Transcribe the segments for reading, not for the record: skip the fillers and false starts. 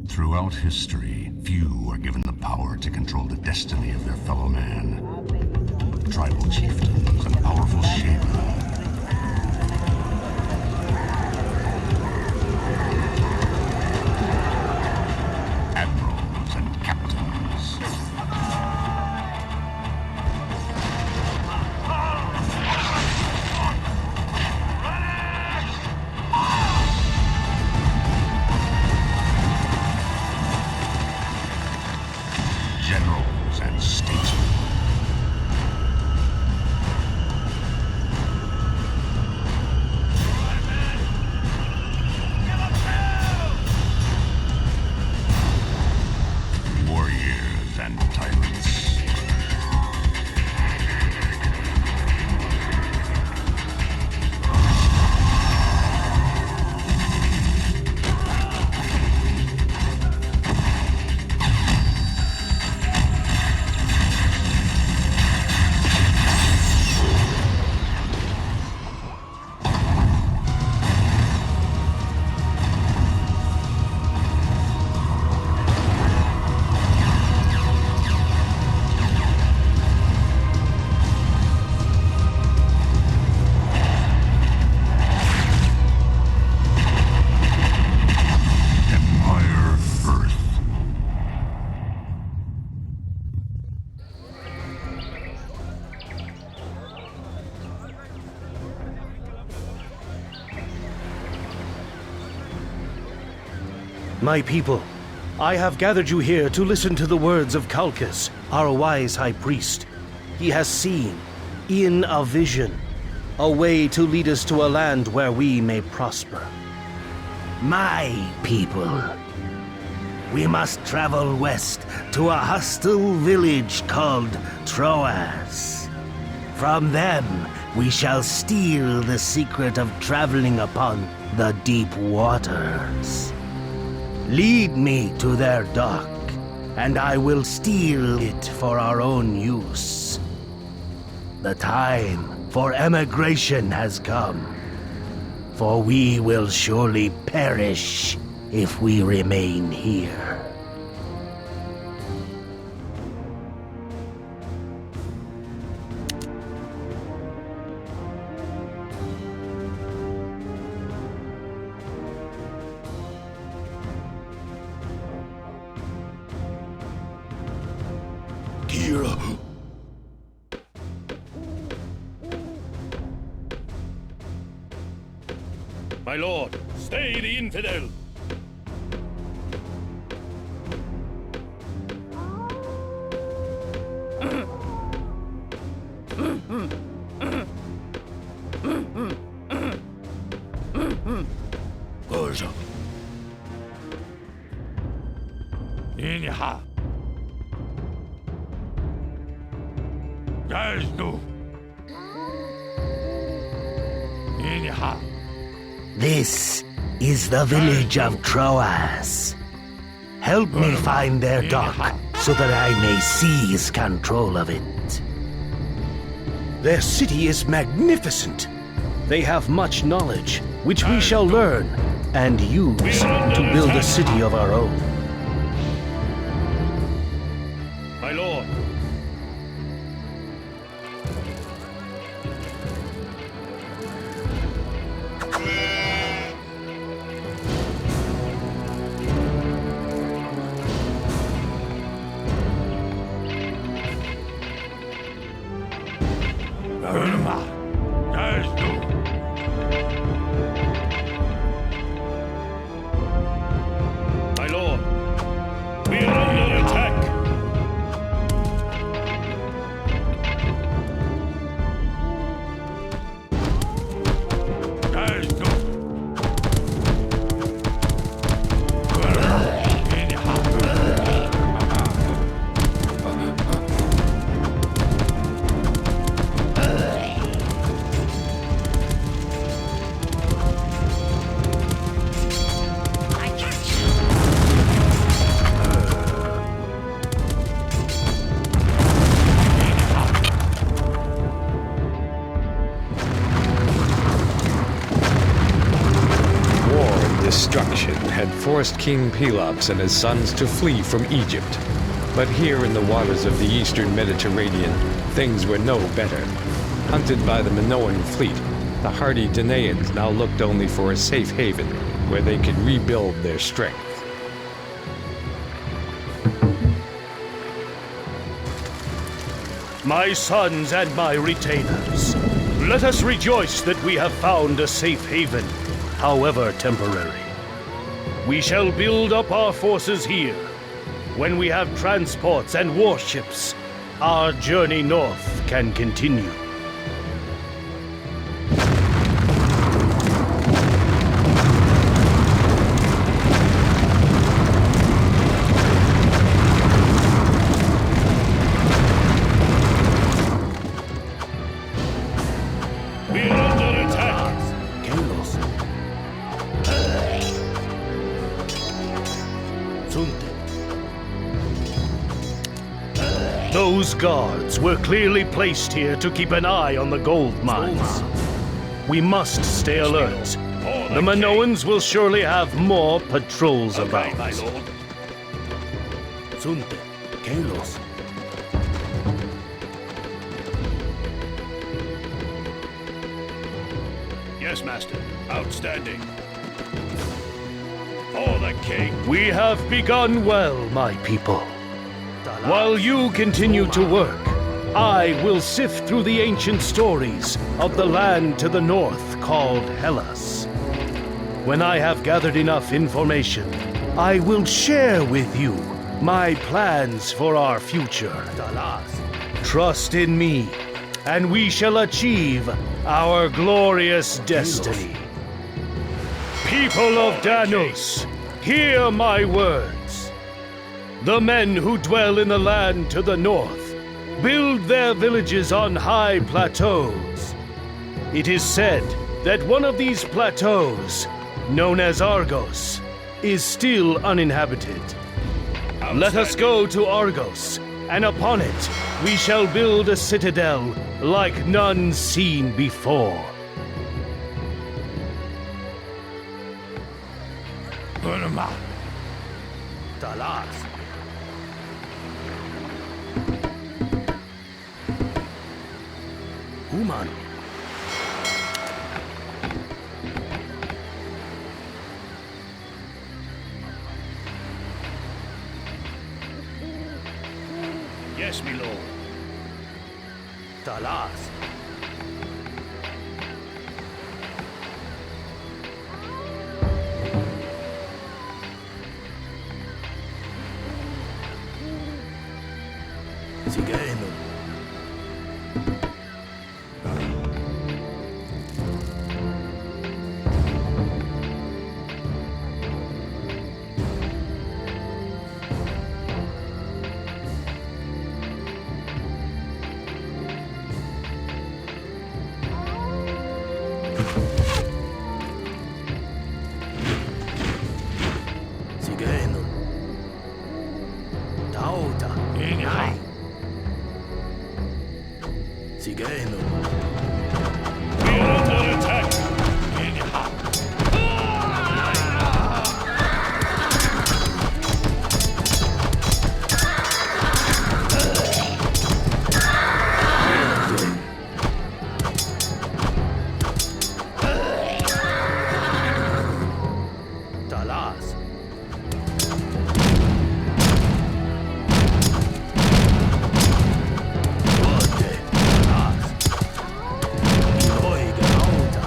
Throughout history, few are given the power to control the destiny of their fellow man. Tribal chieftains and powerful shamans. Admirals and captains. Generals and statesmen. Warriors and tyrants. My people, I have gathered you here to listen to the words of Calchas, our wise high priest. He has seen, in a vision, a way to lead us to a land where we may prosper. My people, we must travel west to a hostile village called Troas. From them, we shall steal the secret of traveling upon the deep waters. Lead me to their dock, and I will steal it for our own use. The time for emigration has come, for we will surely perish if we remain here. My lord, stay the infidel! Boże. Inha. Gazdu. Inha. This is the village of Troas. Help me find their dock so that I may seize control of it. Their city is magnificent. They have much knowledge, which we shall learn and use to build a city of our own. My lord. My lord. forced King Pelops and his sons to flee from Egypt. But here in the waters of the eastern Mediterranean, things were no better. Hunted by the Minoan fleet, the hardy Danaans now looked only for a safe haven where they could rebuild their strength. My sons and my retainers, let us rejoice that we have found a safe haven, however temporary. We shall build up our forces here. When we have transports and warships, our journey north can continue. We're under attack. Those guards were clearly placed here to keep an eye on the gold mines. We must stay alert. The Minoans will surely have more patrols about. My lord. Sunte, Kalos. Yes, master. Outstanding. For the king. We have begun well, my people. While you continue to work, I will sift through the ancient stories of the land to the north called Hellas. When I have gathered enough information, I will share with you my plans for our future. Trust in me, and we shall achieve our glorious destiny. People of Danos, hear my words. The men who dwell in the land to the north build their villages on high plateaus. It is said that one of these plateaus, known as Argos, is still uninhabited. Let us go to Argos, and upon it we shall build a citadel like none seen before. Talas. Human. Yes, my lord. Talas. Sigeno. Sigeno. Tauta. Ai. Sigeno. We're under attack. Talas. Bote. Talas. Iloiga auta.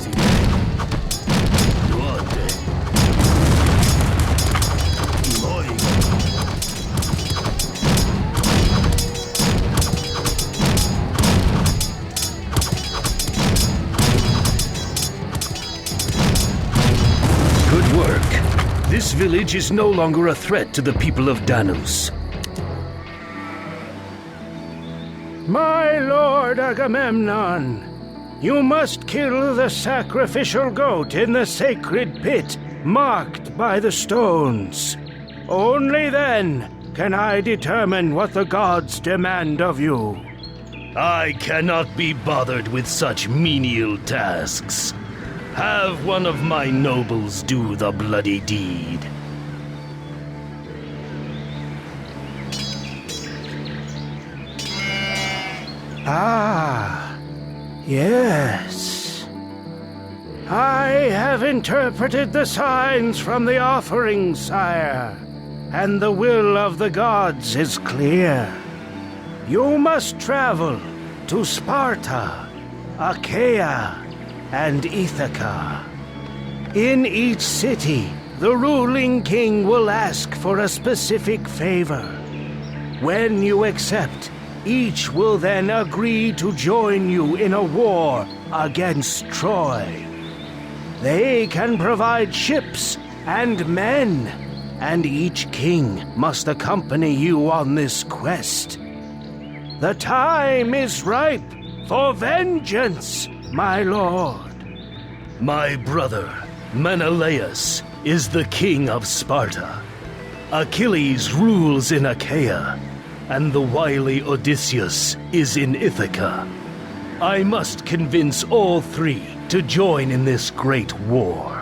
Sigeno. Bote. Iloiga. Good work. This village is no longer a threat to the people of Danos. My lord Agamemnon, you must kill the sacrificial goat in the sacred pit marked by the stones. Only then can I determine what the gods demand of you. I cannot be bothered with such menial tasks. Have one of my nobles do the bloody deed. Ah, yes. I have interpreted the signs from the offering, sire, and the will of the gods is clear. You must travel to Sparta, Achaea, and Ithaca. In each city, the ruling king will ask for a specific favor. When you accept, each will then agree to join you in a war against Troy. They can provide ships and men, and each king must accompany you on this quest. The time is ripe for vengeance, my lord. My brother, Menelaus, is the king of Sparta. Achilles rules in Achaea, and the wily Odysseus is in Ithaca. I must convince all three to join in this great war.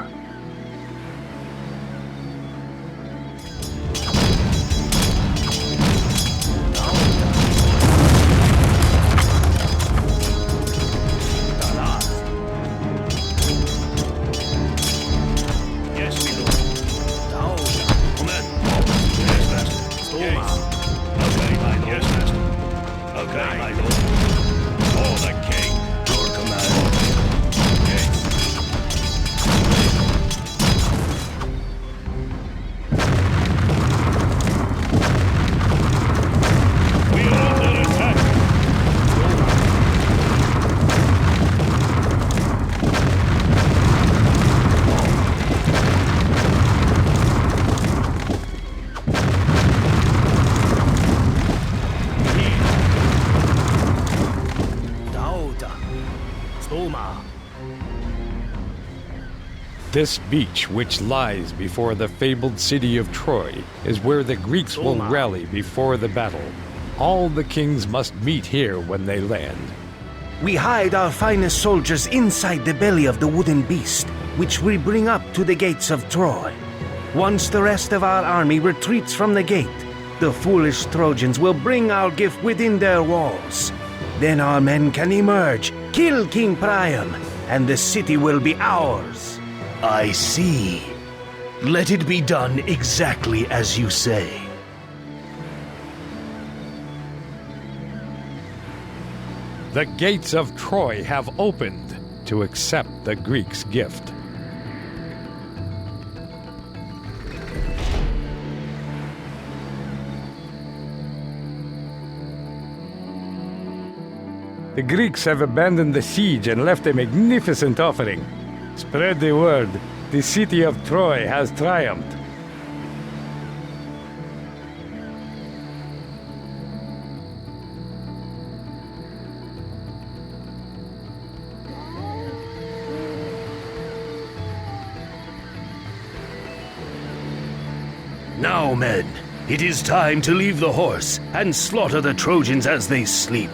Yes, my lord. Command. Yes, master. Yes. Okay, my lord. Yes, master. Okay, my lord. For the king. Your command. Yes. We are under attack. This beach, which lies before the fabled city of Troy, is where the Greeks will rally before the battle. All the kings must meet here when they land. We hide our finest soldiers inside the belly of the wooden beast, which we bring up to the gates of Troy. Once the rest of our army retreats from the gate, the foolish Trojans will bring our gift within their walls. Then our men can emerge, kill King Priam, and the city will be ours. I see. Let it be done exactly as you say. The gates of Troy have opened to accept the Greeks' gift. The Greeks have abandoned the siege and left a magnificent offering. Spread the word. The city of Troy has triumphed. Now, men, it is time to leave the horse and slaughter the Trojans as they sleep.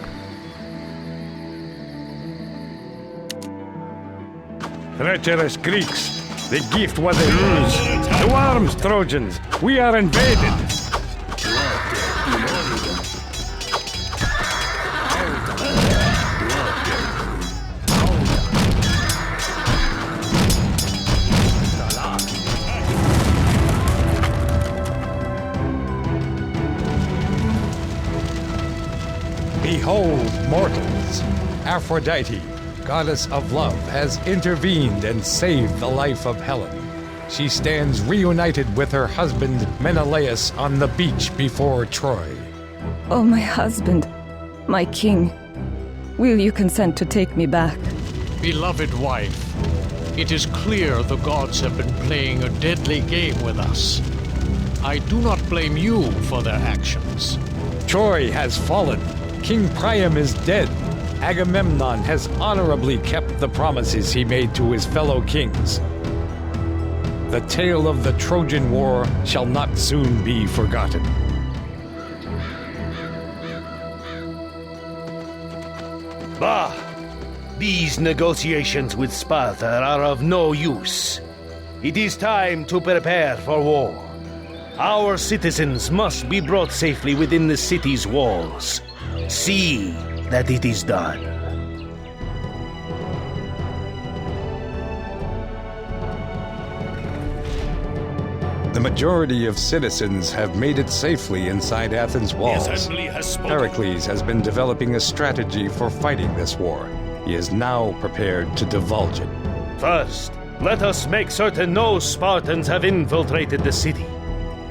Treacherous Greeks! The gift was a ruse! To arms, Trojans! We are invaded! Behold, mortals! Aphrodite, goddess of love, has intervened and saved the life of Helen. She stands reunited with her husband Menelaus on the beach before Troy. Oh, my husband, my king, will you consent to take me back? Beloved wife, it is clear the gods have been playing a deadly game with us. I do not blame you for their actions. Troy has fallen. King Priam is dead. Agamemnon has honorably kept the promises he made to his fellow kings. The tale of the Trojan War shall not soon be forgotten. Bah! These negotiations with Sparta are of no use. It is time to prepare for war. Our citizens must be brought safely within the city's walls. See that it is done. The majority of citizens have made it safely inside Athens' walls. assembly has spoken. Pericles has been developing a strategy for fighting this war. He is now prepared to divulge it. First, let us make certain no Spartans have infiltrated the city.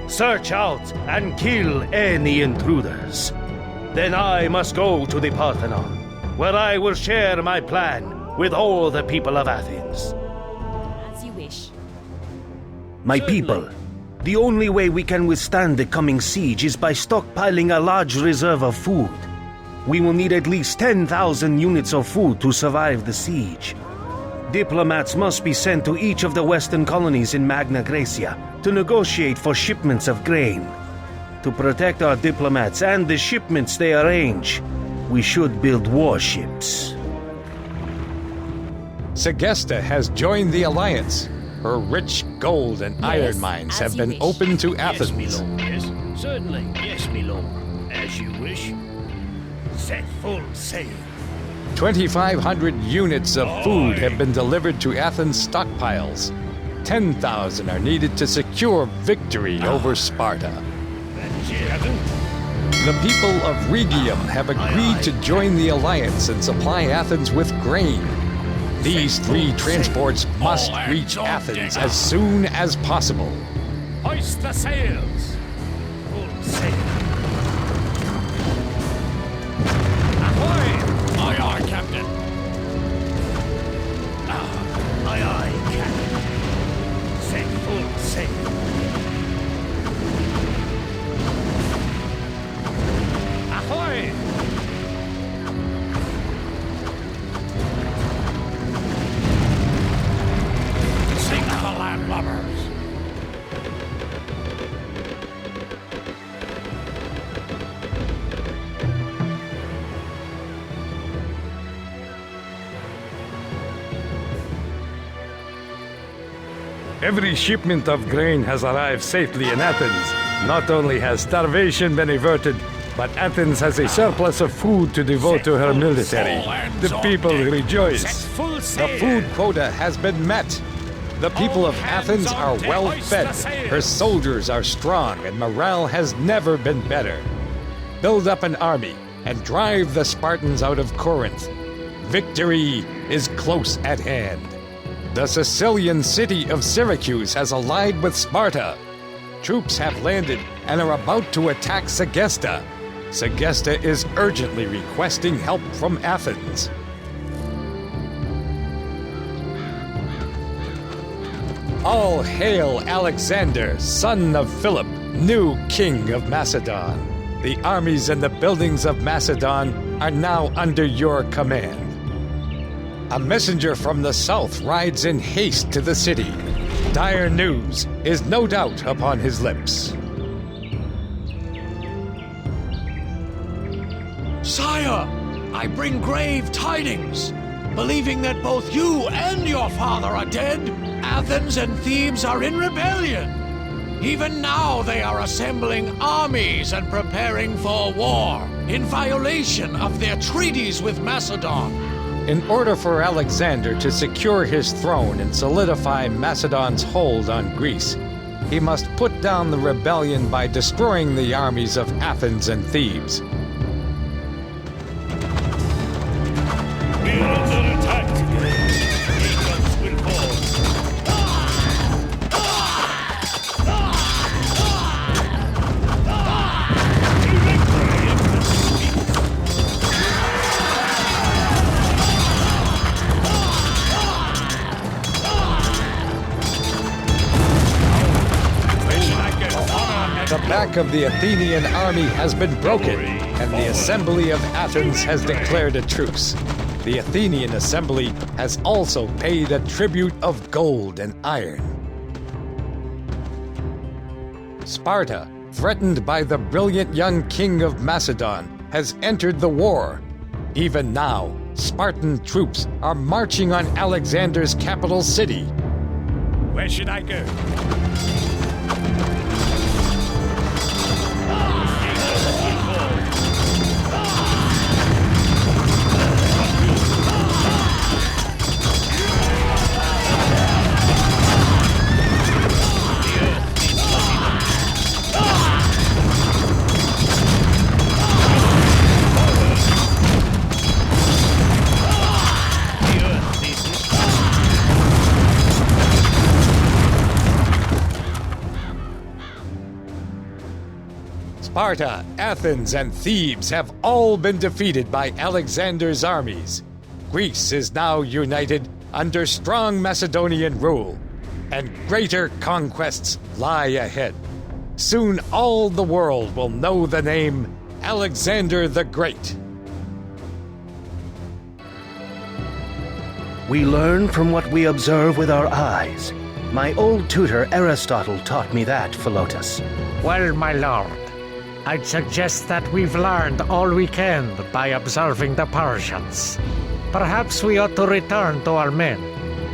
Search out and kill any intruders. Then I must go to the Parthenon, where I will share my plan with all the people of Athens. As you wish. My people, the only way we can withstand the coming siege is by stockpiling a large reserve of food. We will need at least 10,000 units of food to survive the siege. Diplomats must be sent to each of the western colonies in Magna Graecia to negotiate for shipments of grain. To protect our diplomats and the shipments they arrange, we should build warships. Segesta has joined the alliance. Her rich gold and iron mines as have you been wish. opened to Yes, my Athens. lord. Yes, certainly. Yes, my lord. As you wish. Set full sail. 2,500 units of food have been delivered to Athens' stockpiles. 10,000 are needed to secure victory over Sparta. Captain? The people of Rhegium have agreed to join the alliance and supply Athens with grain. These three transports must reach Athens as soon as possible. Hoist the sails. Full sail. Ahoy! Aye, aye, Captain. Aye, aye, Captain. Set full sail. Ahoy! Sink the landlubbers. Every shipment of grain has arrived safely in Athens. Not only has starvation been averted, but Athens has a surplus of food to devote to her military. The people rejoice. The food quota has been met. The people of Athens are well fed. Her soldiers are strong, and morale has never been better. Build up an army and drive the Spartans out of Corinth. Victory is close at hand. The Sicilian city of Syracuse has allied with Sparta. Troops have landed and are about to attack Segesta. Segesta is urgently requesting help from Athens. All hail Alexander, son of Philip, new king of Macedon. The armies and the buildings of Macedon are now under your command. A messenger from the south rides in haste to the city. Dire news is no doubt upon his lips. Sire, I bring grave tidings. Believing that both you and your father are dead, Athens and Thebes are in rebellion. Even now they are assembling armies and preparing for war, in violation of their treaties with Macedon. In order for Alexander to secure his throne and solidify Macedon's hold on Greece, he must put down the rebellion by destroying the armies of Athens and Thebes. We are under attack. Eagles will fall. The back of the Athenian army has been broken, and the Assembly of Athens has declared a truce. The Athenian Assembly has also paid a tribute of gold and iron. Sparta, threatened by the brilliant young king of Macedon, has entered the war. Even now, Spartan troops are marching on Alexander's capital city. Where should I go? Sparta, Athens, and Thebes have all been defeated by Alexander's armies. Greece is now united under strong Macedonian rule, and greater conquests lie ahead. Soon all the world will know the name Alexander the Great. We learn from what we observe with our eyes. My old tutor Aristotle taught me that, Philotas. Well, my lord, I'd suggest that we've learned all we can by observing the Persians. Perhaps we ought to return to our men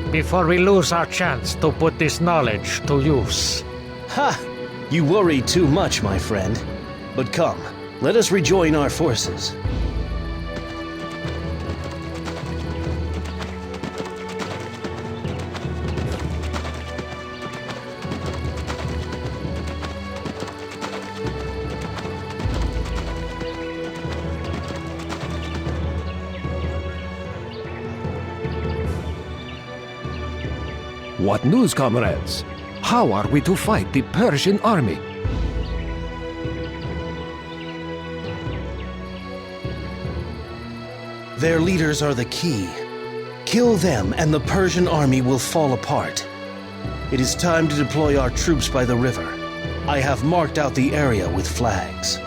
before we lose our chance to put this knowledge to use. Ha! You worry too much, my friend. But come, let us rejoin our forces. What news, comrades? How are we to fight the Persian army? Their leaders are the key. Kill them and the Persian army will fall apart. It is time to deploy our troops by the river. I have marked out the area with flags.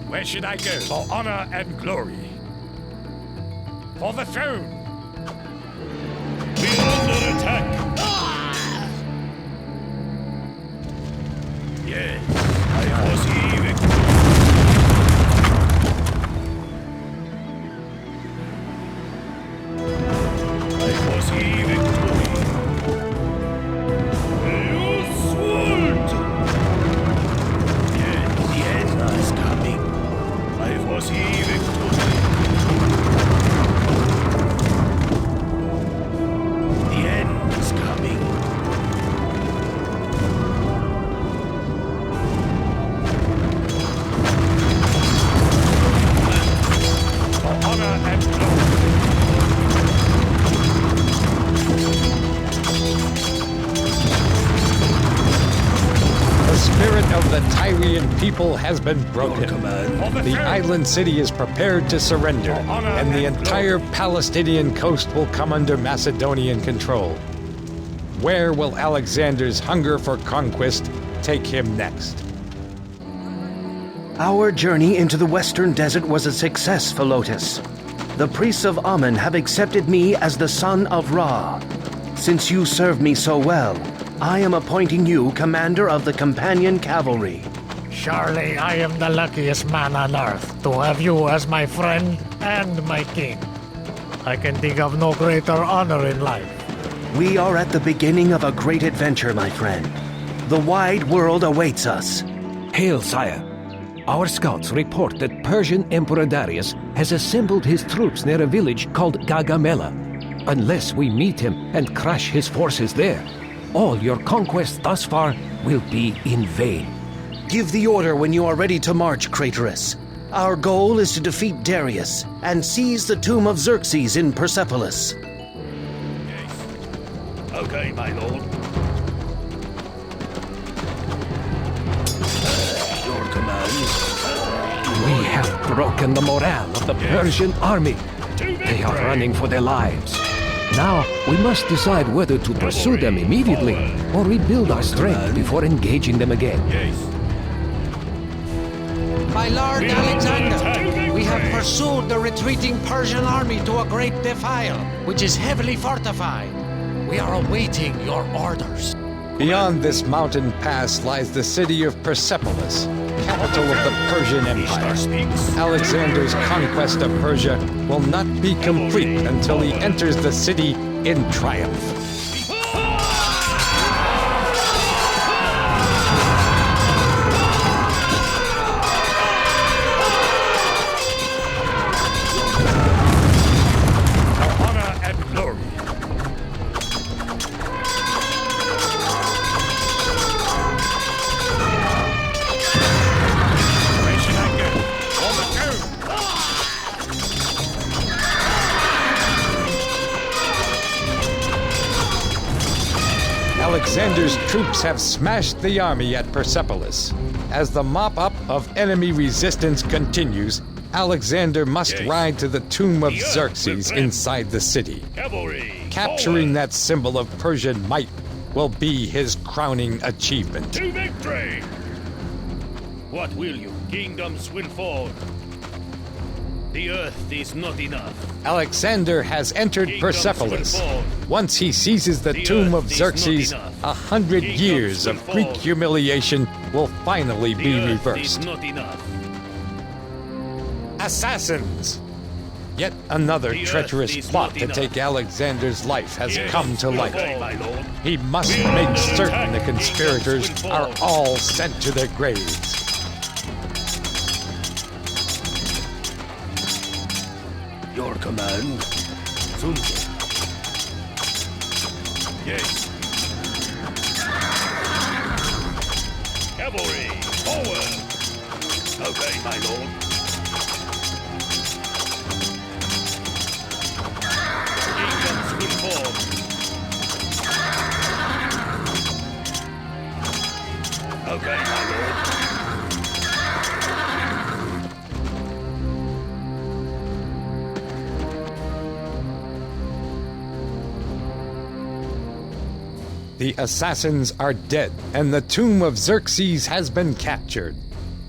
Where should I go for honor and glory? For the throne! We're under attack! Yes, I foresee victory. I foresee victory. You sword! Yes, the end is coming. I foresee victory. The end is coming. For honor and glory. The spirit of the Tyrian people has been broken. The island city is prepared to surrender, and the entire Palestinian coast will come under Macedonian control. Where will Alexander's hunger for conquest take him next? Our journey into the western desert was a success, Philotas. The priests of Ammon have accepted me as the son of Ra. Since you served me so well, I am appointing you commander of the companion cavalry. Surely I am the luckiest man on earth to have you as my friend and my king. I can think of no greater honor in life. We are at the beginning of a great adventure, my friend. The wide world awaits us. Hail, sire. Our scouts report that Persian Emperor Darius has assembled his troops near a village called Gaugamela. Unless we meet him and crush his forces there, all your conquests thus far will be in vain. Give the order when you are ready to march, Craterus. Our goal is to defeat Darius and seize the tomb of Xerxes in Persepolis. Yes. Okay, my lord. Your commands. We have broken the morale of the Persian army. They are running for their lives. Now, we must decide whether to pursue them immediately or rebuild our strength before engaging them again. Yes. My Lord Alexander, we have pursued the retreating Persian army to a great defile, which is heavily fortified. We are awaiting your orders. Beyond this mountain pass lies the city of Persepolis, capital of the Persian Empire. Alexander's conquest of Persia will not be complete until he enters the city in triumph. Honor and glory. Alexander's troops have smashed the army at Persepolis. As the mop-up of enemy resistance continues, Alexander must ride to the tomb of Xerxes inside the city. Cavalry. Capturing that symbol of Persian might will be his crowning achievement. To victory! What will you? Kingdoms will fall. The earth is not enough. Alexander has entered Persepolis. Once he seizes the tomb of Xerxes, 100 years of Greek humiliation will finally be reversed. Not enough. Assassins! Yet another treacherous plot to take Alexander's life has come to light. He must make certain the conspirators are all sent to their graves. Your command. Sunke. Yes. Cavalry, forward! Obey, my lord. Kingdoms will fall. Obey, my lord. The assassins are dead, and the tomb of Xerxes has been captured.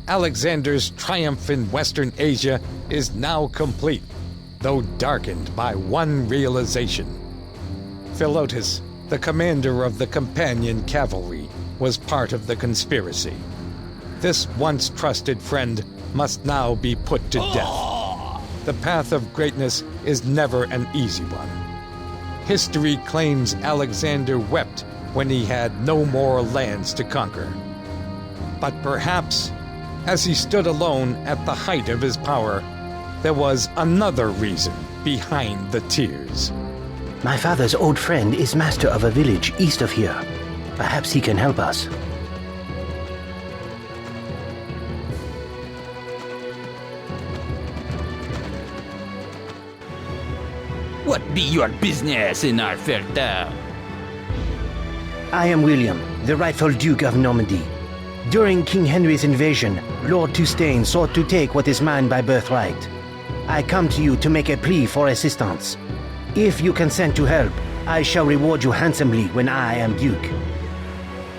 Alexander's triumph in Western Asia is now complete, though darkened by one realization. Philotas, the commander of the companion cavalry, was part of the conspiracy. This once trusted friend must now be put to death. The path of greatness is never an easy one. History claims Alexander wept when he had no more lands to conquer. But perhaps, as he stood alone at the height of his power, there was another reason behind the tears. My father's old friend is master of a village east of here. Perhaps he can help us. What be your business in our fair town? I am William, the rightful Duke of Normandy. During King Henry's invasion, Lord Tustein sought to take what is mine by birthright. I come to you to make a plea for assistance. If you consent to help, I shall reward you handsomely when I am Duke.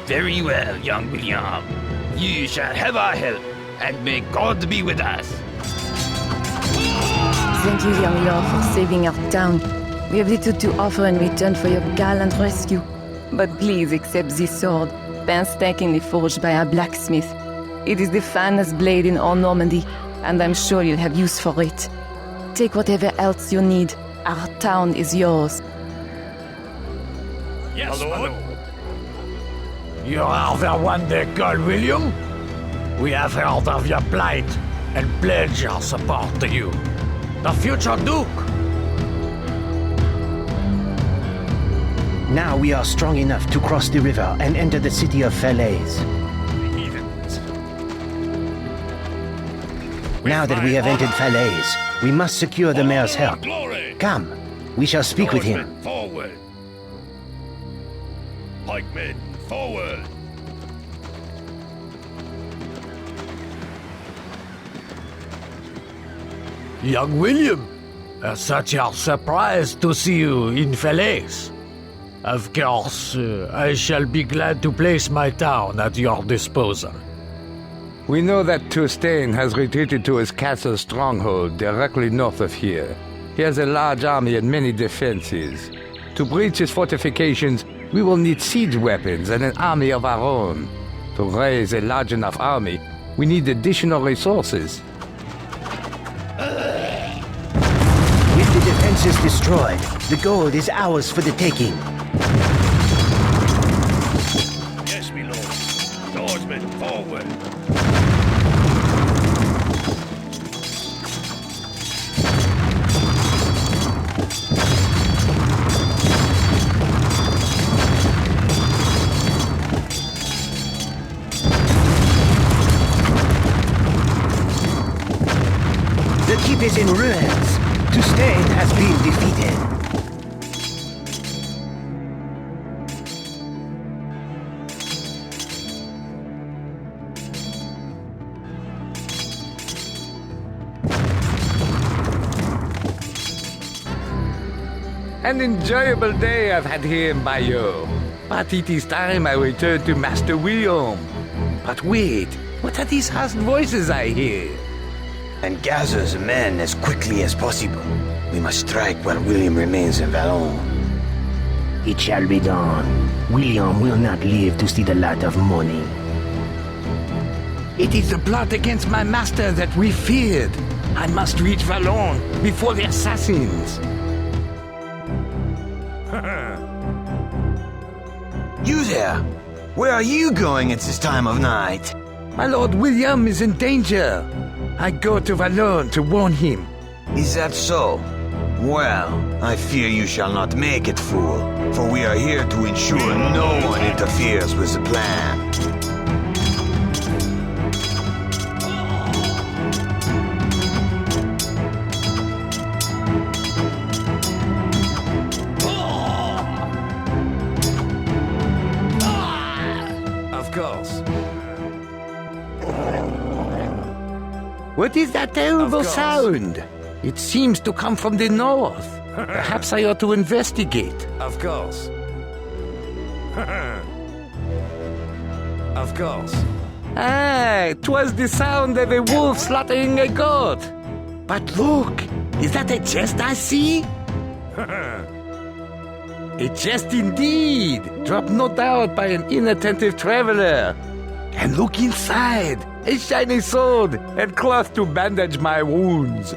Very well, young William. You shall have our help, and may God be with us. Thank you, young lord, for saving our town. We have little to offer in return for your gallant rescue. But please accept this sword, painstakingly forged by a blacksmith. It is the finest blade in all Normandy, and I'm sure you'll have use for it. Take whatever else you need. Our town is yours. Yes, my lord. You are the one they call William? We have heard of your plight and pledge our support to you. The future Duke! Now we are strong enough to cross the river and enter the city of Falaise. Now that we have entered Falaise, we must secure the mayor's help. Come, we shall speak with him. Forward! Pikemen, forward! Young William, Such a surprise to see you in Falaise. Of course, I shall be glad to place my town at your disposal. We know that Toustain has retreated to his castle stronghold directly north of here. He has a large army and many defenses. To breach his fortifications, we will need siege weapons and an army of our own. To raise a large enough army, we need additional resources. With the defenses destroyed, the gold is ours for the taking. Yes, my lord. Swordsman, forward. The keep is in ruins. Toustain has been defeated. An enjoyable day I've had here in Bayeux. But it is time I return to Master William. But wait, what are these harsh voices I hear? And gather the men as quickly as possible. We must strike while William remains in Vallon. It shall be done. William will not live to see the light of morning. It is the plot against my master that we feared. I must reach Vallon before the assassins. You there! Where are you going at this time of night? My Lord William is in danger. I go to Vallon to warn him. Is that so? Well, I fear you shall not make it, fool, for we are here to ensure no one interferes with the plan. Of course. What is that terrible sound? It seems to come from the north. Perhaps I ought to investigate. Of course. Of course. Ah, 'twas the sound of a wolf slaughtering a goat. But look, is that a chest I see? A chest indeed, dropped no doubt by an inattentive traveler. And look inside, a shiny sword and cloth to bandage my wounds.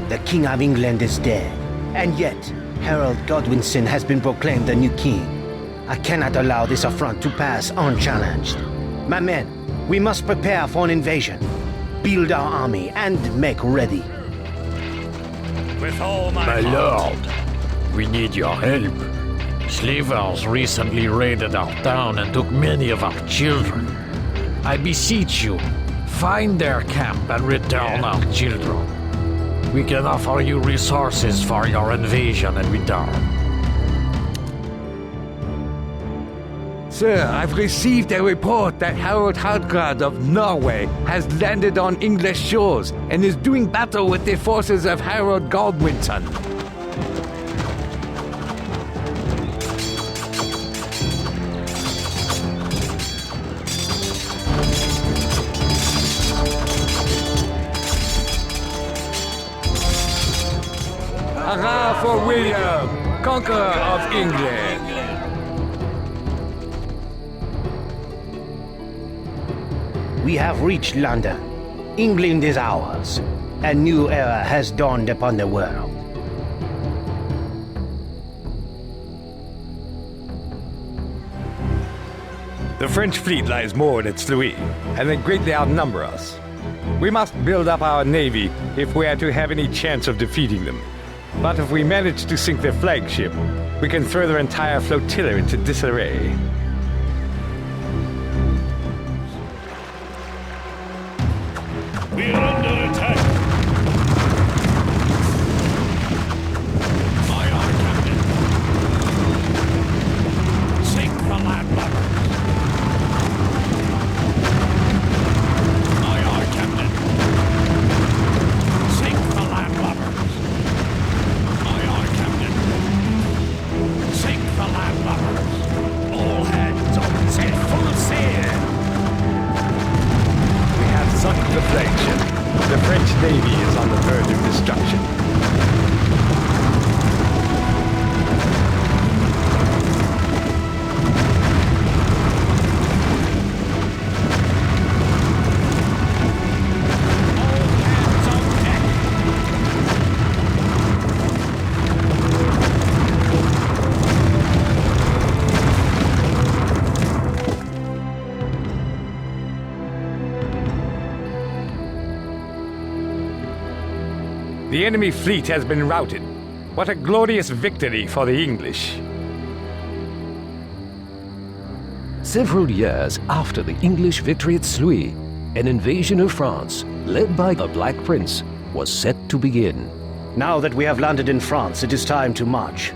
The King of England is dead, and yet Harold Godwinson has been proclaimed the new king. I cannot allow this affront to pass unchallenged. My men, we must prepare for an invasion, build our army, and make ready. With all My lord, we need your help. Slavers recently raided our town and took many of our children. I beseech you, find their camp and return our children. We can offer you resources for your invasion and return. Sir, I've received a report that Harold Hardgrad of Norway has landed on English shores and is doing battle with the forces of Harold Godwinson. Hurrah for William, conqueror of England! We have reached London. England is ours. A new era has dawned upon the world. The French fleet lies moored at Sluis, and they greatly outnumber us. We must build up our navy if we are to have any chance of defeating them. But if we manage to sink their flagship, we can throw their entire flotilla into disarray. We're under attack. Aye, aye, Captain. Sink the landlubbers. Aye, aye, Captain. sunk the flagship. The French Navy is on the verge of destruction. The enemy fleet has been routed. What a glorious victory for the English. Several years after the English victory at Sluis, an invasion of France, led by the Black Prince, was set to begin. Now that we have landed in France, it is time to march.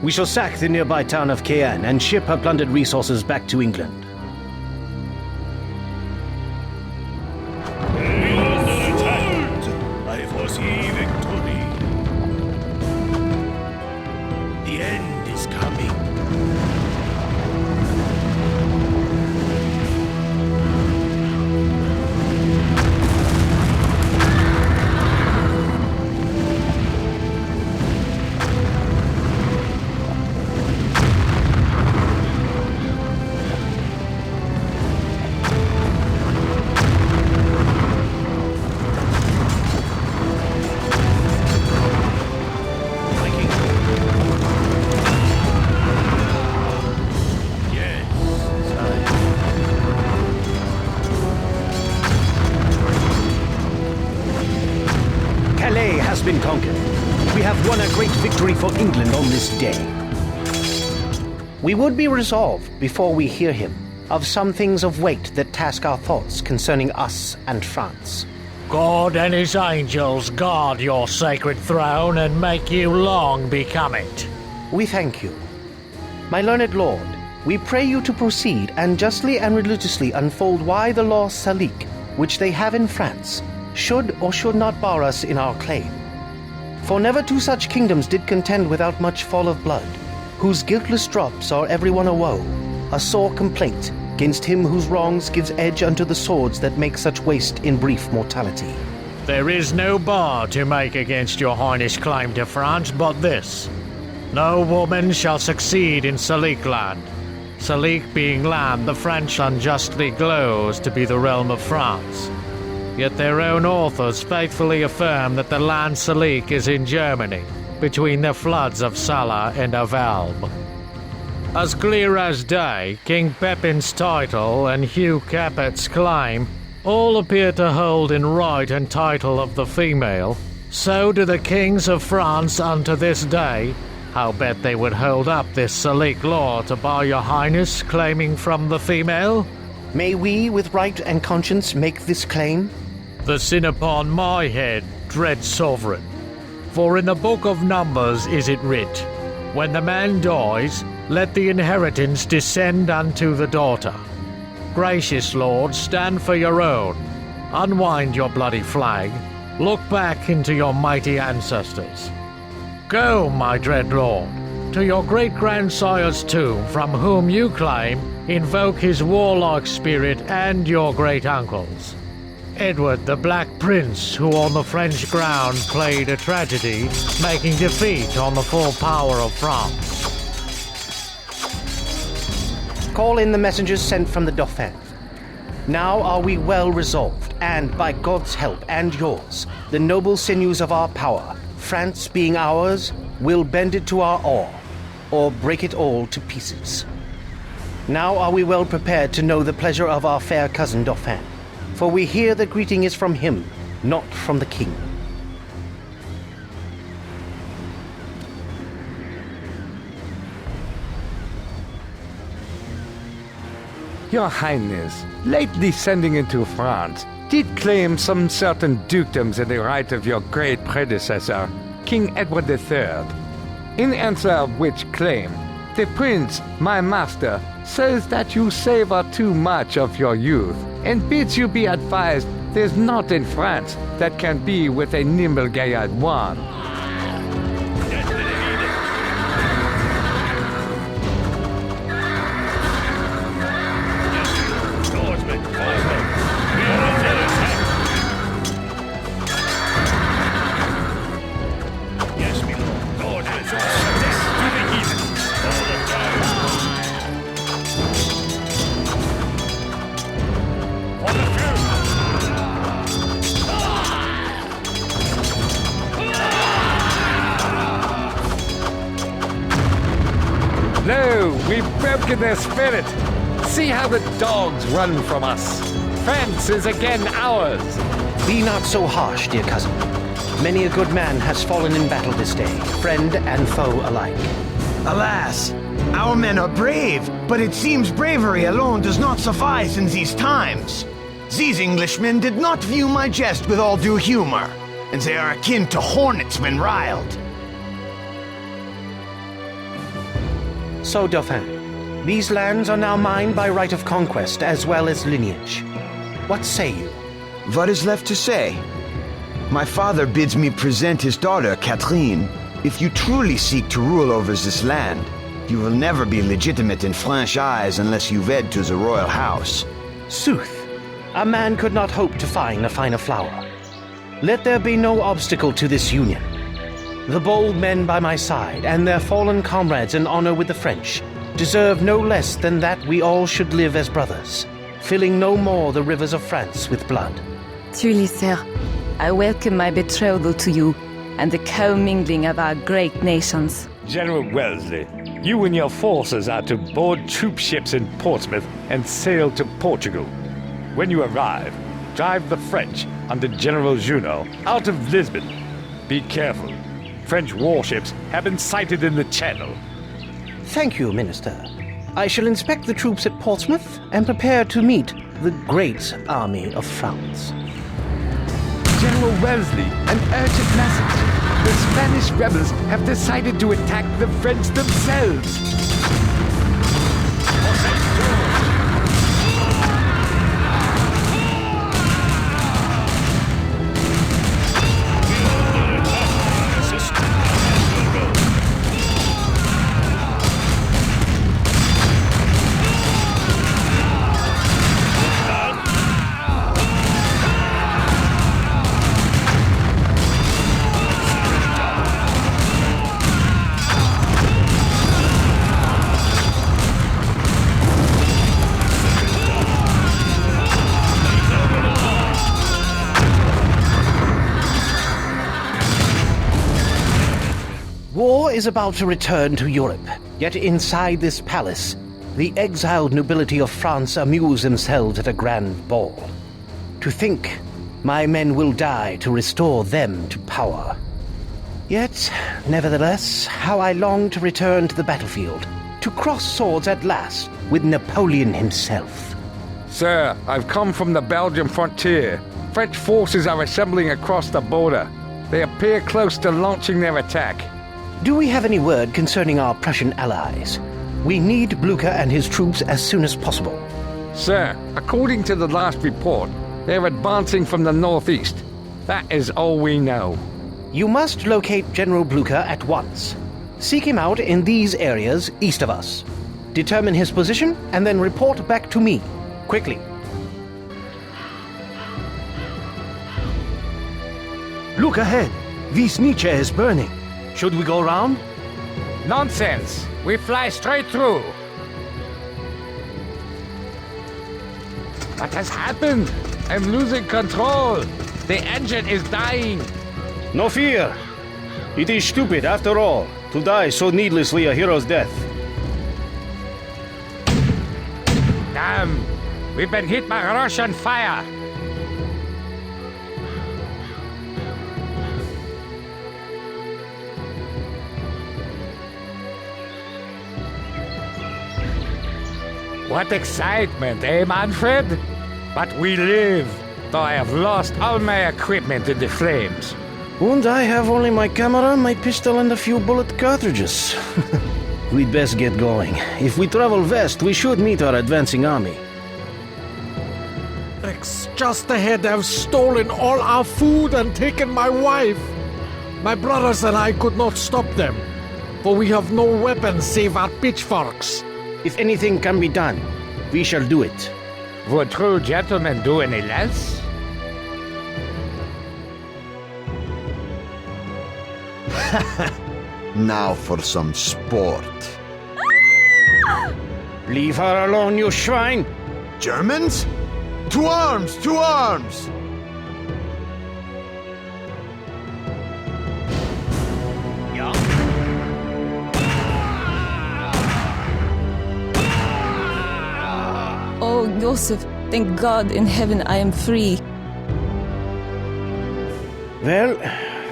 We shall sack the nearby town of Caen and ship her plundered resources back to England. I foresee victory. The end is coming. Calais has been conquered. We have won a great victory for England on this day. We would be resolved, before we hear him, of some things of weight that task our thoughts concerning us and France. God and his angels guard your sacred throne and make you long become it. We thank you. My learned lord, we pray you to proceed and justly and religiously unfold why the law Salique, which they have in France, should or should not bar us in our claim. For never two such kingdoms did contend without much fall of blood, whose guiltless drops are every one a woe, a sore complaint gainst him whose wrongs gives edge unto the swords that make such waste in brief mortality. There is no bar to make against your highness' claim to France but this. No woman shall succeed in Salique land. Salique being land the French unjustly gloze to be the realm of France. Yet their own authors faithfully affirm that the land Salique is in Germany, between the floods of Sala and of Elbe. As clear as day, King Pepin's title and Hugh Capet's claim all appear to hold in right and title of the female. So do the kings of France unto this day. How bet they would hold up this Salique law to bar your highness claiming from the female? May we, with right and conscience, make this claim? The sin upon my head, dread sovereign. For in the book of Numbers is it writ, when the man dies, let the inheritance descend unto the daughter. Gracious Lord, stand for your own. Unwind your bloody flag. Look back into your mighty ancestors. Go, my dread lord, to your great-grandsire's tomb, from whom you claim, invoke his warlike spirit and your great-uncle's. Edward the Black Prince, who on the French ground played a tragedy, making defeat on the full power of France. Call in the messengers sent from the Dauphin. Now are we well resolved, and by God's help and yours, the noble sinews of our power, France being ours, will bend it to our awe, or break it all to pieces. Now are we well prepared to know the pleasure of our fair cousin Dauphin, for we hear the greeting is from him, not from the king. Your Highness, lately sending into France, did claim some certain dukedoms in the right of your great predecessor, King Edward III. In answer of which claim, the prince, my master, says that you savor too much of your youth, and bids you be advised there's naught in France that can be with a nimble Gaillard one. Swordsman, forward! We are under attack! We've broken their spirit. See how the dogs run from us. France is again ours. Be not so harsh, dear cousin. Many a good man has fallen in battle this day, friend and foe alike. Alas, our men are brave, but it seems bravery alone does not suffice in these times. These Englishmen did not view my jest with all due humor, and they are akin to hornets when riled. So, Dauphin, these lands are now mine by right of conquest as well as lineage. What say you? What is left to say? My father bids me present his daughter, Catherine. If you truly seek to rule over this land, you will never be legitimate in French eyes unless you wed to the royal house. Sooth, a man could not hope to find a finer flower. Let there be no obstacle to this union. The bold men by my side and their fallen comrades in honor with the French deserve no less than that we all should live as brothers, filling no more the rivers of France with blood. Truly, sir, I welcome my betrothal to you and the commingling of our great nations. General Wellesley, you and your forces are to board troop ships in Portsmouth and sail to Portugal. When you arrive, drive the French under General Junot out of Lisbon. Be careful. French warships have been sighted in the Channel. Thank you, Minister. I shall inspect the troops at Portsmouth and prepare to meet the great army of France. General Wellesley, an urgent message. The Spanish rebels have decided to attack the French themselves. War is about to return to Europe, yet inside this palace, the exiled nobility of France amuse themselves at a grand ball. To think my men will die to restore them to power. Yet, nevertheless, how I long to return to the battlefield, to cross swords at last with Napoleon himself. Sir, I've come from the Belgian frontier. French forces are assembling across the border. They appear close to launching their attack. Do we have any word concerning our Prussian allies? We need Blucher and his troops as soon as possible. Sir, according to the last report, they're advancing from the northeast. That is all we know. You must locate General Blucher at once. Seek him out in these areas east of us. Determine his position and then report back to me. Quickly. Look ahead. Wiesnice is burning. Should we go round? Nonsense! We fly straight through! What has happened? I'm losing control! The engine is dying! No fear. It is stupid, after all, to die so needlessly a hero's death. Damn! We've been hit by Russian fire! What excitement, eh, Manfred? But we live, though I have lost all my equipment in the flames. And I have only my camera, my pistol, and a few bullet cartridges. We'd best get going. If we travel west, we should meet our advancing army. Just ahead, they've stolen all our food and taken my wife. My brothers and I could not stop them, for we have no weapons save our pitchforks. If anything can be done, we shall do it. Would true gentlemen do any less? Now for some sport. Leave her alone, you swine! Germans? To arms! To arms! Joseph, thank God in heaven I am free. Well,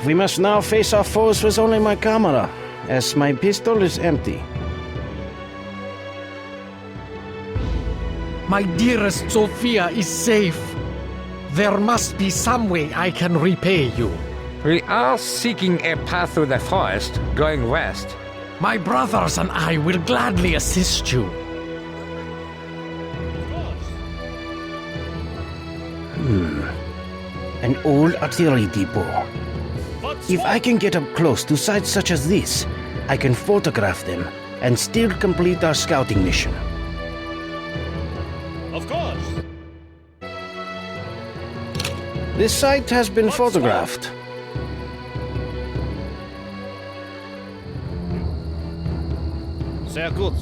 we must now face our foes with only my camera, as my pistol is empty. My dearest Sophia is safe. There must be some way I can repay you. We are seeking a path through the forest, going west. My brothers and I will gladly assist you. An old artillery depot. If I can get up close to sites such as this, I can photograph them and still complete our scouting mission. Of course. This site has been photographed. Sehr gut.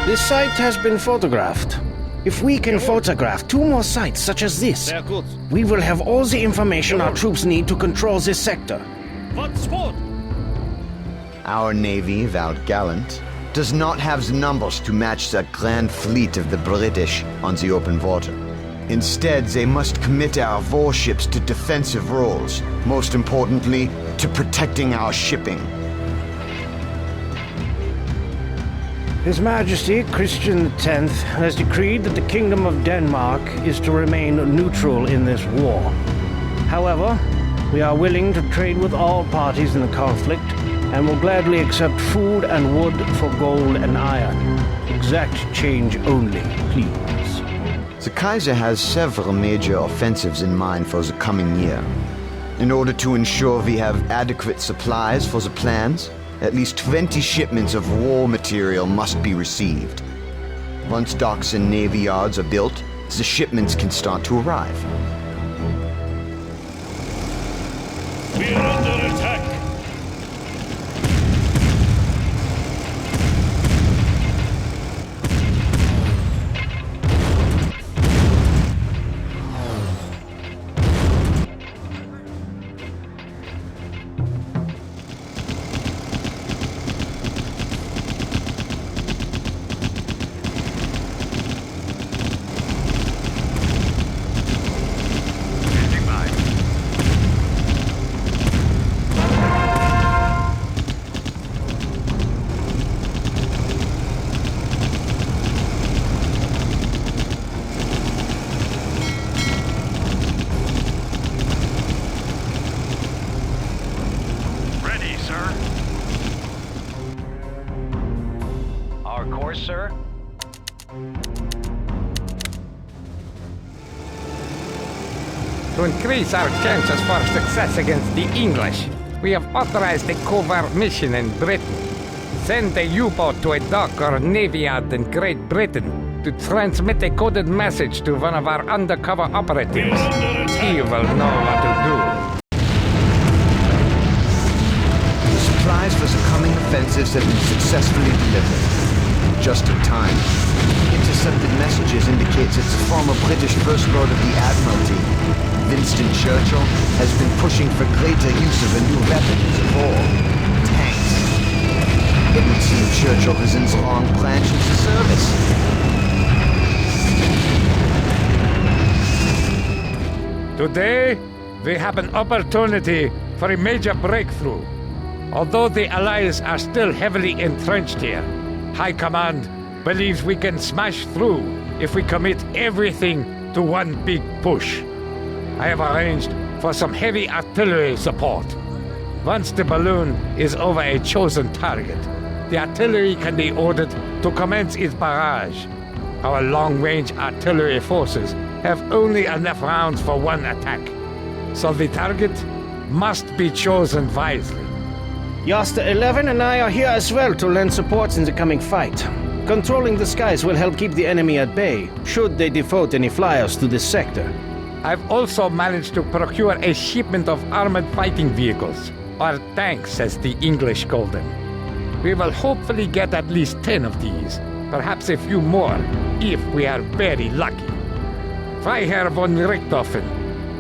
This site has been photographed. If we can photograph 2 more sites such as this, Sehr gut. we will have all the information our troops need to control this sector. What's sport? Our navy, vowed gallant, does not have the numbers to match the grand fleet of the British on the open water. Instead, they must commit our warships to defensive roles, most importantly, to protecting our shipping. His Majesty Christian X has decreed that the Kingdom of Denmark is to remain neutral in this war. However, we are willing to trade with all parties in the conflict and will gladly accept food and wood for gold and iron. Exact change only, please. The Kaiser has several major offensives in mind for the coming year. In order to ensure we have adequate supplies for the plans, at least 20 shipments of war material must be received. Once docks and navy yards are built, the shipments can start to arrive. We are under attack. Sir? To increase our chances for success against the English, we have authorized a covert mission in Britain. Send a U-boat to a dock or navy yard in Great Britain to transmit a coded message to one of our undercover operatives. He will know what to do. The supplies for the coming offensives have been successfully delivered. Just in time. Intercepted messages indicate that the former British First Lord of the Admiralty, Winston Churchill, has been pushing for greater use of a new weapon of all, tanks. It would seem Churchill is in the wrong branch of the service. Today, we have an opportunity for a major breakthrough. Although the Allies are still heavily entrenched here, High Command believes we can smash through if we commit everything to one big push. I have arranged for some heavy artillery support. Once the balloon is over a chosen target, the artillery can be ordered to commence its barrage. Our long-range artillery forces have only enough rounds for one attack, so the target must be chosen wisely. Yoster 11 and I are here as well to lend support in the coming fight. Controlling the skies will help keep the enemy at bay, should they devote any flyers to this sector. I've also managed to procure a shipment of armored fighting vehicles, or tanks as the English call them. We will hopefully get at least 10 of these, perhaps a few more, if we are very lucky. Freiherr von Richthofen,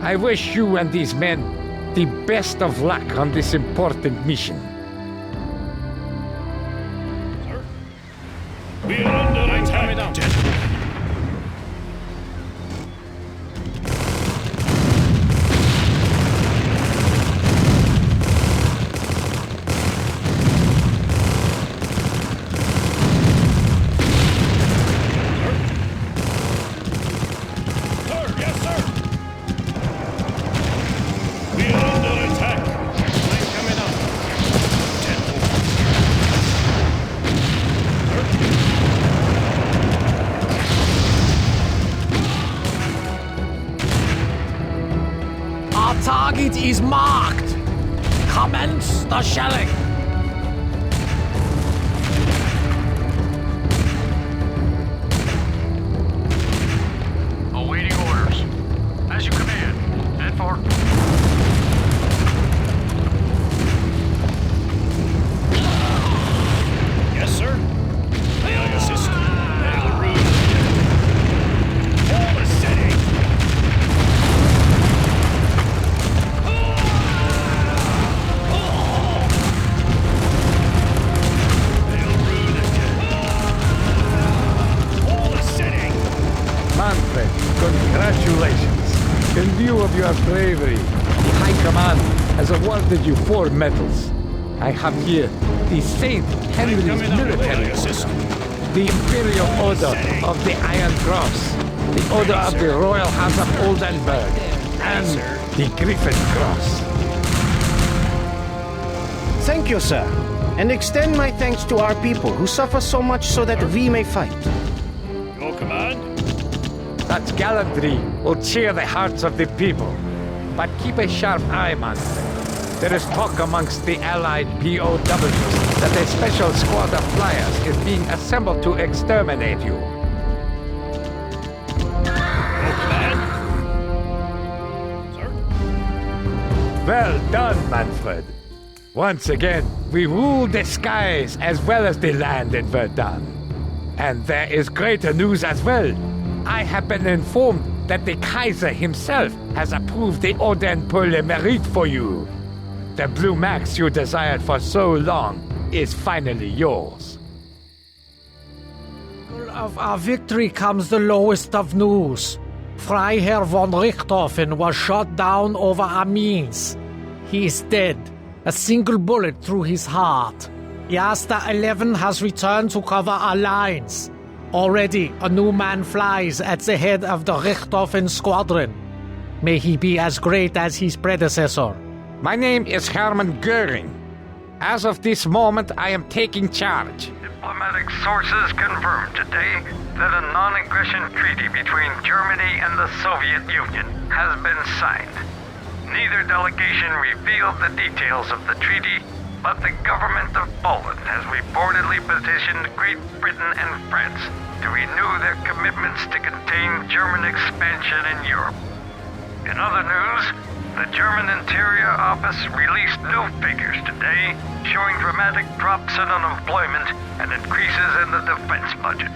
I wish you and these men the best of luck on this important mission. target is marked. Commence the shelling. Awaiting orders. As you command. Head for. Yes, sir. May I assist? Nail the room. Hold the city. Manfred, congratulations. In view of your bravery, the High Command has awarded you 4 medals. I have here the St. Henry's Military Order, the Imperial Order of the Iron Cross, the Order of the Royal House of Oldenburg, and the Griffin Cross. Thank you, sir. And extend my thanks to our people who suffer so much so that we may fight. Your command? That gallantry will cheer the hearts of the people. But keep a sharp eye, Manfred. There is talk amongst the Allied POWs that a special squad of flyers is being assembled to exterminate you. Your command? Sir? Well done, Manfred. Once again, we rule the skies as well as the land in Verdun. And there is greater news as well. I have been informed that the Kaiser himself has approved the Orden pour le Mérite for you. The blue max you desired for so long is finally yours. Of our victory comes the lowest of news. Freiherr von Richthofen was shot down over Amiens. He is dead. A single bullet through his heart. Yasta 11 has returned to cover our lines. Already, a new man flies at the head of the Richthofen squadron. May he be as great as his predecessor. My name is Hermann Göring. As of this moment, I am taking charge. Diplomatic sources confirmed today that a non-aggression treaty between Germany and the Soviet Union has been signed. Neither delegation revealed the details of the treaty, but the government of Poland has reportedly petitioned Great Britain and France to renew their commitments to contain German expansion in Europe. In other news, the German Interior Office released new figures today showing dramatic drops in unemployment and increases in the defense budget.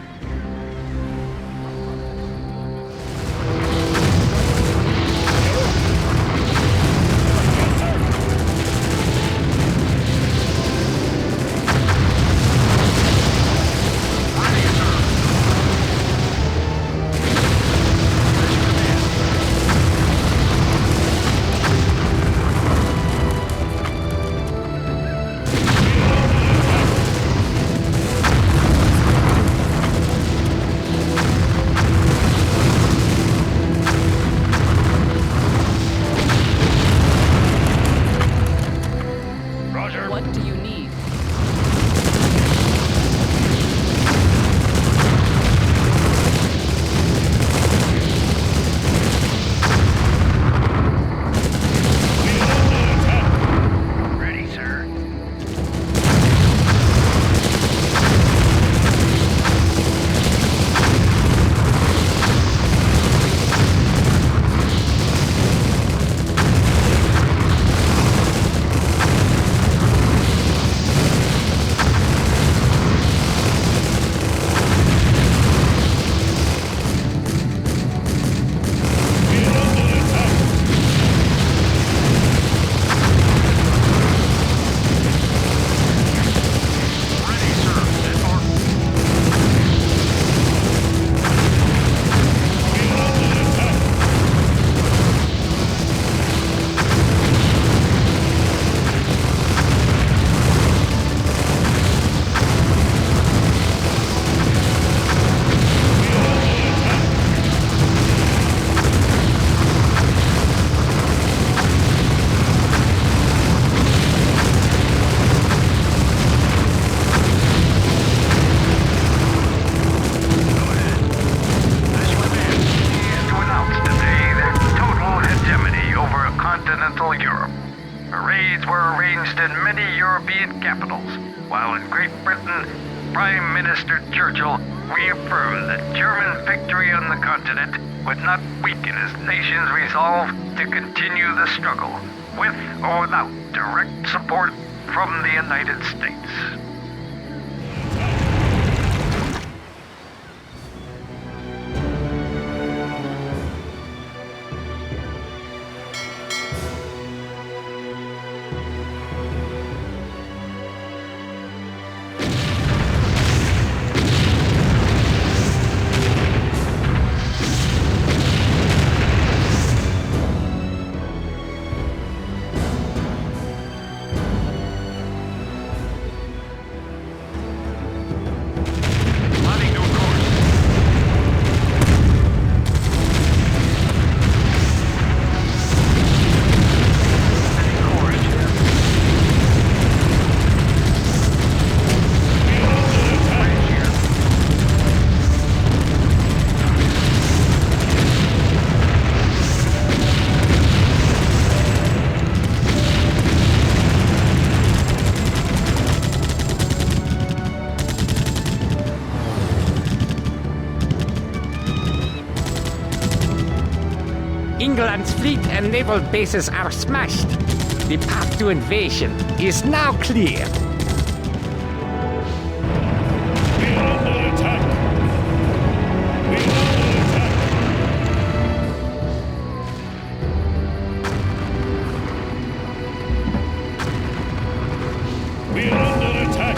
raids were arranged in many European capitals, while in Great Britain, Prime Minister Churchill reaffirmed that German victory on the continent would not weaken his nation's resolve to continue the struggle, with or without direct support from the United States. England's fleet and naval bases are smashed. The path to invasion is now clear. We're under attack. We're under attack. We're under attack.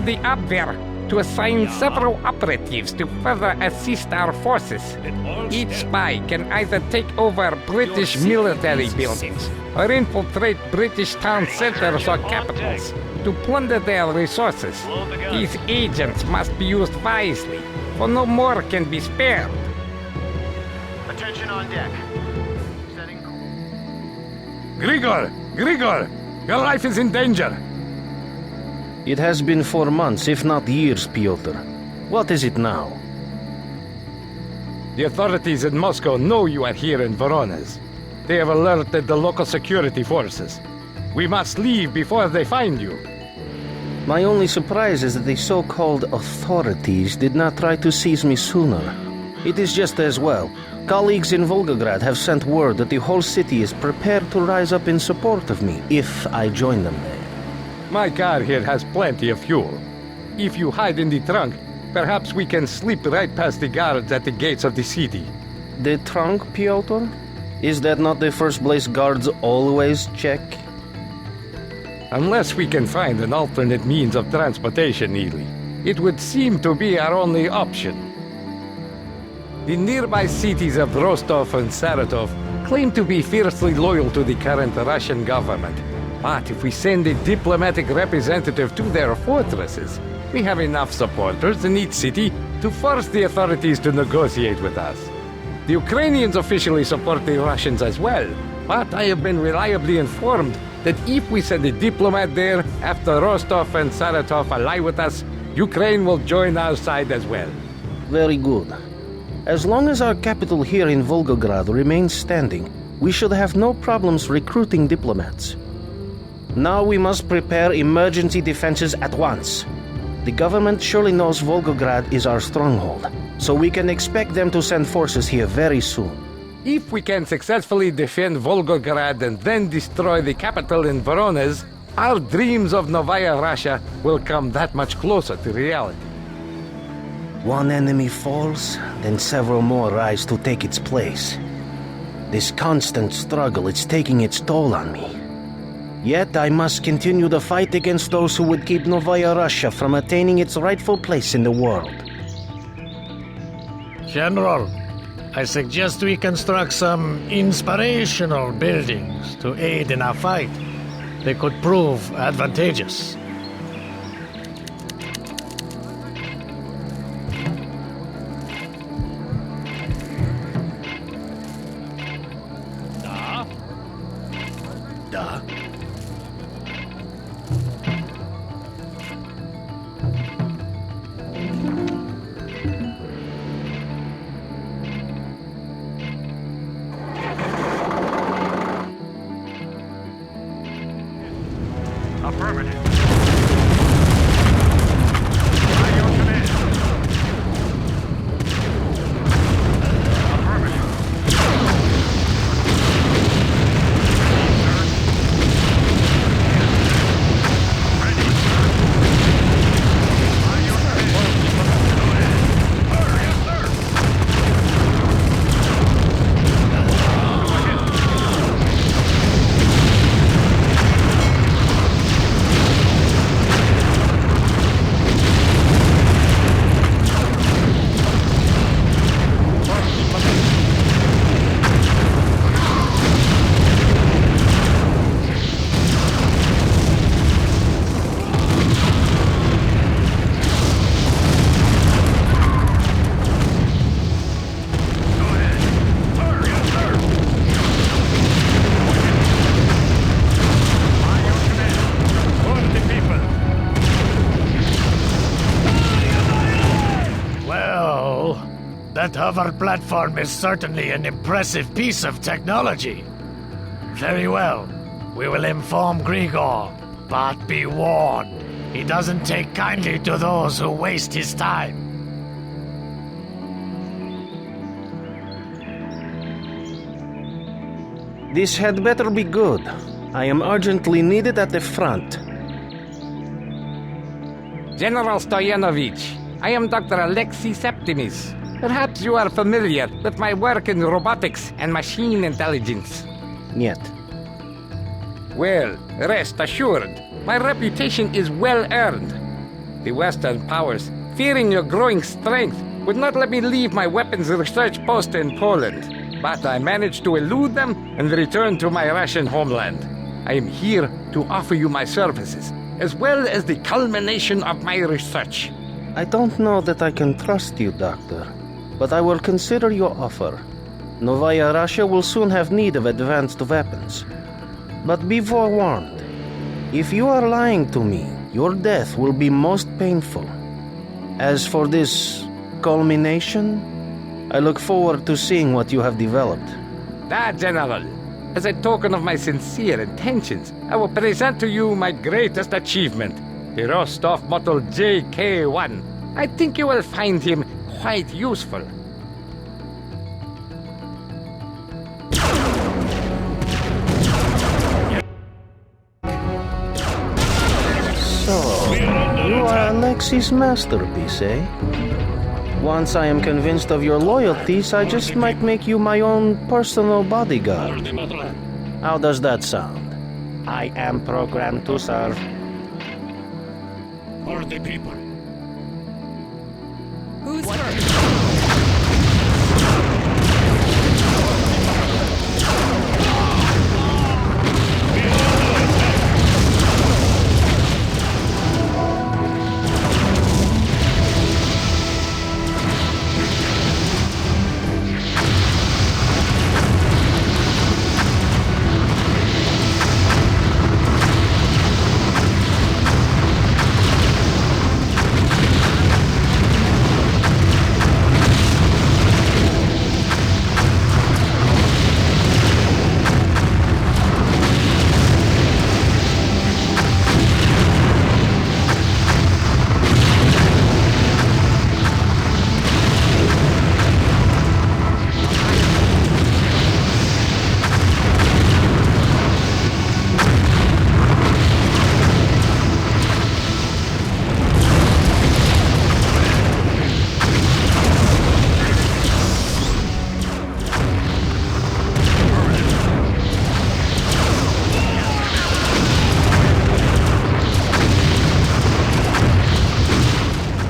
The Abwehr to assign several operatives to further assist our forces. Each spy can either take over British military buildings or infiltrate British town centers or capitals to plunder their resources. These agents must be used wisely, for no more can be spared. Attention on deck. Grigor! Grigor! Your life is in danger! It has been for months, if not years, Pyotr. What is it now? The authorities in Moscow know you are here in Voronezh. They have alerted the local security forces. We must leave before they find you. My only surprise is that the so-called authorities did not try to seize me sooner. It is just as well. Colleagues in Volgograd have sent word that the whole city is prepared to rise up in support of me if I join them there. My car here has plenty of fuel. If you hide in the trunk, perhaps we can slip right past the guards at the gates of the city. The trunk, Pyotr? Is that not the first place guards always check? Unless we can find an alternate means of transportation, Ely, it would seem to be our only option. The nearby cities of Rostov and Saratov claim to be fiercely loyal to the current Russian government. But if we send a diplomatic representative to their fortresses, we have enough supporters in each city to force the authorities to negotiate with us. The Ukrainians officially support the Russians as well, but I have been reliably informed that if we send a diplomat there after Rostov and Saratov ally with us, Ukraine will join our side as well. Very good. As long as our capital here in Volgograd remains standing, we should have no problems recruiting diplomats. Now we must prepare emergency defenses at once. The government surely knows Volgograd is our stronghold, so we can expect them to send forces here very soon. If we can successfully defend Volgograd and then destroy the capital in Voronezh, our dreams of Novaya Russia will come that much closer to reality. One enemy falls, then several more rise to take its place. This constant struggle is taking its toll on me. Yet I must continue the fight against those who would keep Novaya Russia from attaining its rightful place in the world. General, I suggest we construct some inspirational buildings to aid in our fight. They could prove advantageous. That hover platform is certainly an impressive piece of technology. Very well. We will inform Grigor, but be warned. He doesn't take kindly to those who waste his time. This had better be good. I am urgently needed at the front. General Stoyanovich, I am Dr. Alexei Septimus. Perhaps you are familiar with my work in robotics and machine intelligence. Yet. Well, rest assured, my reputation is well earned. The Western powers, fearing your growing strength, would not let me leave my weapons research post in Poland. But I managed to elude them and return to my Russian homeland. I am here to offer you my services, as well as the culmination of my research. I don't know that I can trust you, Doctor, but I will consider your offer. Novaya Russia will soon have need of advanced weapons. But be forewarned, if you are lying to me, your death will be most painful. As for this culmination, I look forward to seeing what you have developed. That, General. As a token of my sincere intentions, I will present to you my greatest achievement, the Rostov model JK-1. I think you will find him quite useful. So, you are Alexei's masterpiece, eh? Once I am convinced of your loyalties, I just might make you my own personal bodyguard. How does that sound? I am programmed to serve. For the people. Who's first?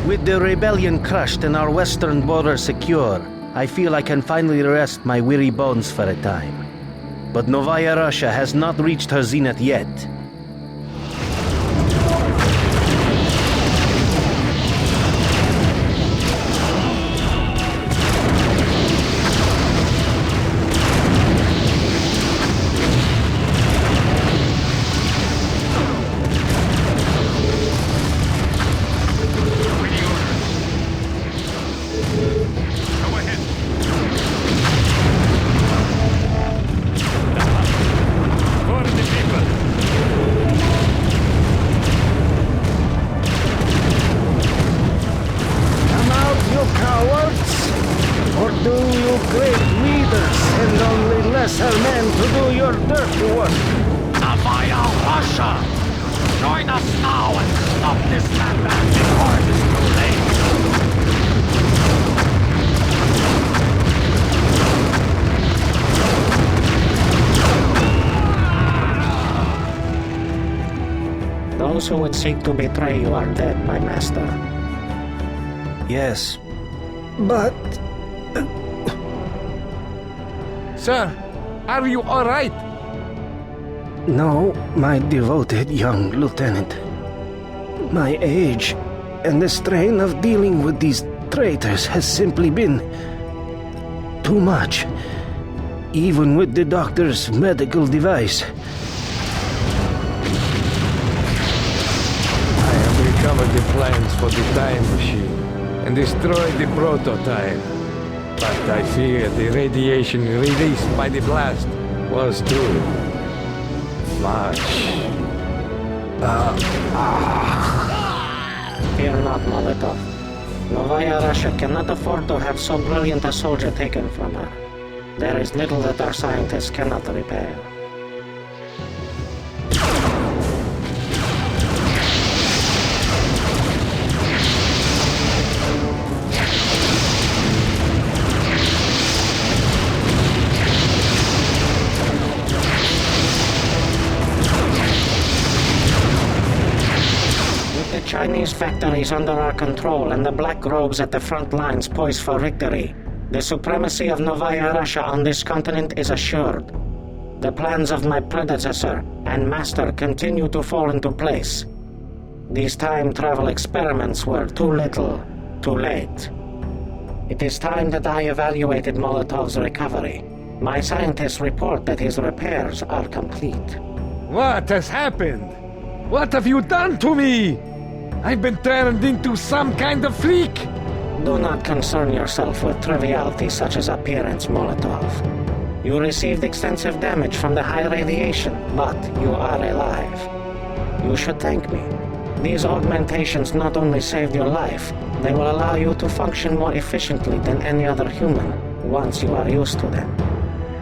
With the rebellion crushed and our western border secure, I feel I can finally rest my weary bones for a time. But Novaya Russia has not reached her zenith yet. Those who would seek to betray you are dead, my master. Yes, but... Sir, are you all right? No, my devoted young lieutenant. My age and the strain of dealing with these traitors has simply been too much. Even with the doctor's medical device. Recovered the plans for the time machine and destroyed the prototype. But I fear the radiation released by the blast was too much. Fear not, Molotov. Novaya Russia cannot afford to have so brilliant a soldier taken from her. There is little that our scientists cannot repair. Chinese factories under our control and the black robes at the front lines poised for victory. The supremacy of Novaya Russia on this continent is assured. The plans of my predecessor and master continue to fall into place. These time travel experiments were too little, too late. It is time that I evaluated Molotov's recovery. My scientists report that his repairs are complete. What has happened? What have you done to me? I've been turned into some kind of freak! Do not concern yourself with trivialities such as appearance, Molotov. You received extensive damage from the high radiation, but you are alive. You should thank me. These augmentations not only saved your life, they will allow you to function more efficiently than any other human once you are used to them.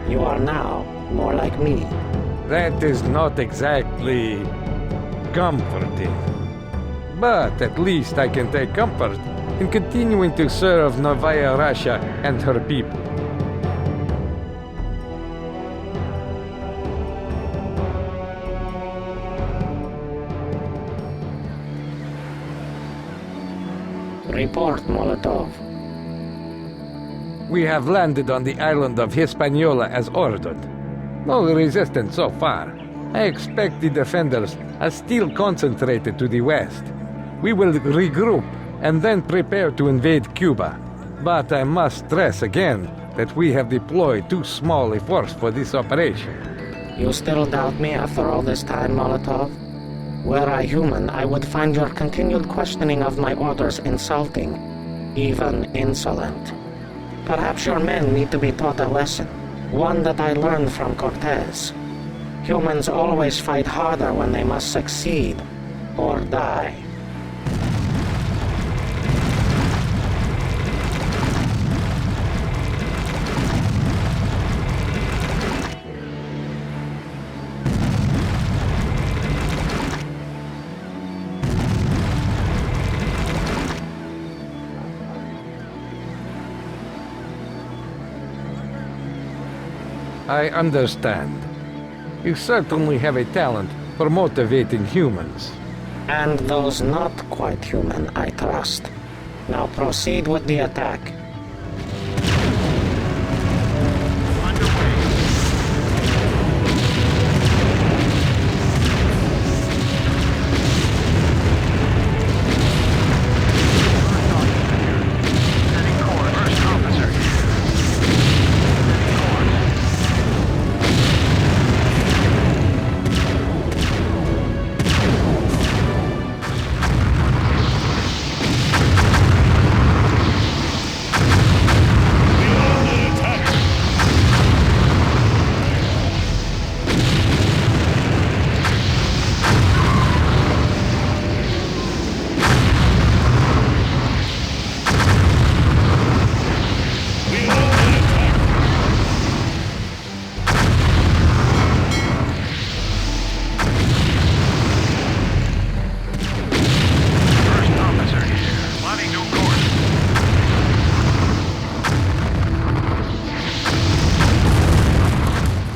You are now more like me. That is not exactly comforting. But at least I can take comfort in continuing to serve Novaya Russia and her people. Report, Molotov. We have landed on the island of Hispaniola as ordered. No resistance so far. I expect the defenders are still concentrated to the west. We will regroup and then prepare to invade Cuba. But I must stress again that we have deployed too small a force for this operation. You still doubt me after all this time, Molotov? Were I human, I would find your continued questioning of my orders insulting, even insolent. Perhaps your men need to be taught a lesson, one that I learned from Cortez. Humans always fight harder when they must succeed or die. I understand. You certainly have a talent for motivating humans. And those not quite human, I trust. Now proceed with the attack.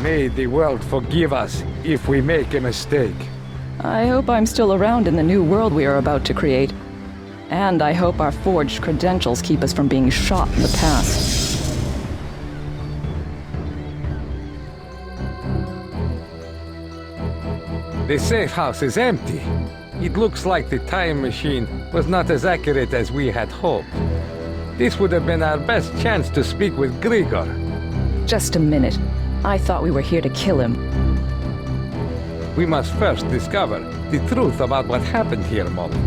May the world forgive us if we make a mistake. I hope I'm still around in the new world we are about to create. And I hope our forged credentials keep us from being shot in the past. The safe house is empty. It looks like the time machine was not as accurate as we had hoped. This would have been our best chance to speak with Grigor. Just a minute. I thought we were here to kill him. We must first discover the truth about what happened here, Molly.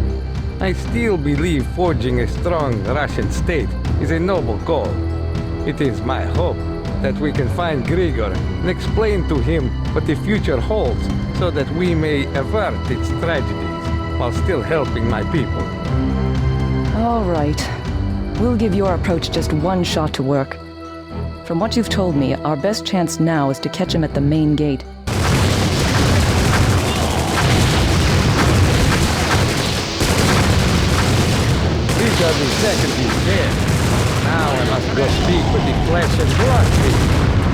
I still believe forging a strong Russian state is a noble goal. It is my hope that we can find Grigor and explain to him what the future holds so that we may avert its tragedies while still helping my people. All right. We'll give your approach just one shot to work. From what you've told me, our best chance now is to catch him at the main gate. Grigor II is dead. Now I must go speak with the flesh and blood people.